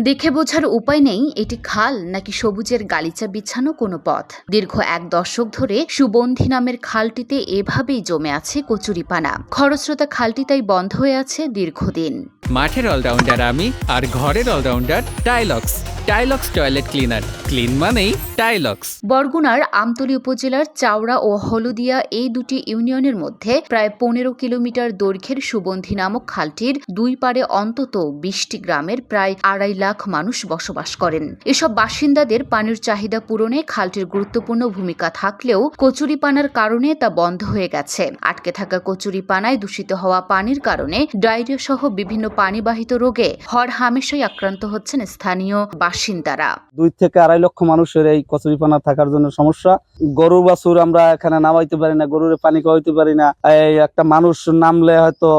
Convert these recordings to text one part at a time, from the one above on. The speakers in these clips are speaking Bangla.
দেখে বোঝার উপায় নেই এটি খাল নাকি সবুজের গালিচা বিছানো কোনো পথ। দীর্ঘ এক দশক ধরে সুবন্ধী নামের খালটিতে এভাবেই জমে আছে কচুরিপানা। খরস্রোতা খালটি তাই বন্ধ হয়ে আছে দীর্ঘদিন। মাঠের অলরাউন্ডার আমি, আর ঘরের allrounder Tylox. Tylox toilet cleaner, clean মানেই টাইলক্স। বরগুনার আমতলী উপজেলার চাওড়া ও হলদিয়া এই দুটি ইউনিয়নের মধ্যে প্রায় ১৫ কিলোমিটার দৈর্ঘ্যের সুবন্ধী নামক খালটির দুই পারে অন্তত ২০টি গ্রামের প্রায় ২.৫ লাখ মানুষ বসবাস করেন। এসব বাসিন্দাদের পানির চাহিদা পূরণে খালটির গুরুত্বপূর্ণ ভূমিকা থাকলেও কচুরিপানার কারণে তা বন্ধ হয়ে গেছে। আটকে থাকা কচুরিপানায় দূষিত হওয়া পানির কারণে ডায়রিয়া সহ বিভিন্ন পানিবাহিত রোগে হরহামেশাই আক্রান্ত হচ্ছেন স্থানীয় বাসিন্দারা। ২ থেকে ২.৫ লক্ষ মানুষের এই কচুরিপানা থাকার জন্য সমস্যা। গরু বাছুর আমরা এখানে নামাইতে পারি না, গরুরে পানি খাওয়াইতে পারি না। এই একটা মানুষ নামলে হয়তো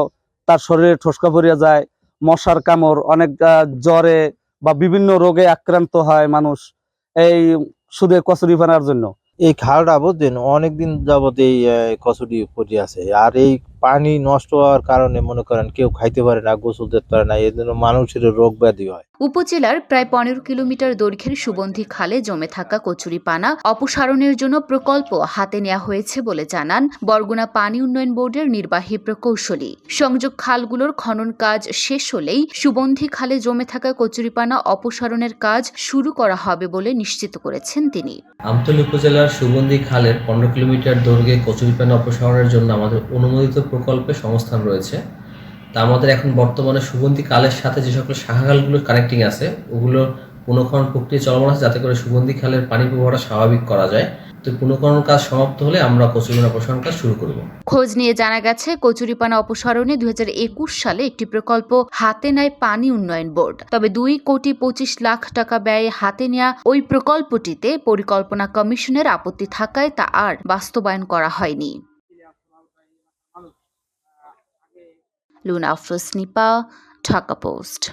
তার শরীরে ঠোসকা পড়িয়া যায়, মশার কামড়, অনেক জ্বরে বা বিভিন্ন রোগে আক্রান্ত হয় মানুষ এই শুধু কচুরিপানার জন্য। এই খালটা বুঝছেন অনেকদিন যাবত এই কচুরি পড়ে আছে, আর এই পানি নষ্ট হওয়ার কারণে মনে করেন কেউ খাইতে পারে না, গোসল দিতে পারে না, এর জন্য মানুষের রোগ ব্যাধি হয়। উপজেলার প্রায় ১৫ কিলোমিটার দৈর্ঘ্যের সুবন্ধী খালে জমে থাকা কচুরিপানা অপসারণের জন্য প্রকল্প হাতে নেওয়া হয়েছে বলে জানান বরগুনা পানি উন্নয়ন বোর্ডের নির্বাহী প্রকৌশলী। সংযোগ খালগুলোর খনন কাজ শেষ হলেই সুবন্ধী খালে জমে থাকা কচুরিপানা অপসারণের কাজ শুরু করা হবে বলে নিশ্চিত করেছেন তিনি। আমতলী উপজেলার সুবন্ধী খালের ১৫ কিলোমিটার দৈর্ঘ্যে কচুরিপানা অপসারণের জন্য আমাদের অনুমোদিত প্রকল্পে সংস্থান রয়েছে। তা আমাদের এখন বর্তমানে সুবন্ধী খালের সাথে যে সকল শাখা খালগুলো কানেক্টিং আছে ওগুলো পুনঃখনন প্রক্রিয়া চলমান আছে, যাতে করে সুবন্ধী খালের পানি প্রবাহটা স্বাভাবিক করা যায়। তো পুনঃখনন কাজ সমাপ্ত হলে আমরা কচুরিপানা অপসারণ কাজ শুরু করব। খোঁজ নিয়ে জানা গেছে কচুরিপানা অপসারণে ২০২১ সালে একটি প্রকল্প হাতে নেয় পানি উন্নয়ন বোর্ড। তবে ২,২৫,০০,০০০ টাকা ব্যয়ে হাতে নেওয়া ওই প্রকল্পটিতে পরিকল্পনা কমিশনের আপত্তি থাকায় তা আর বাস্তবায়ন করা হয়নি। লুনা আফরোজ নিপা, ঢাকা পোস্ট।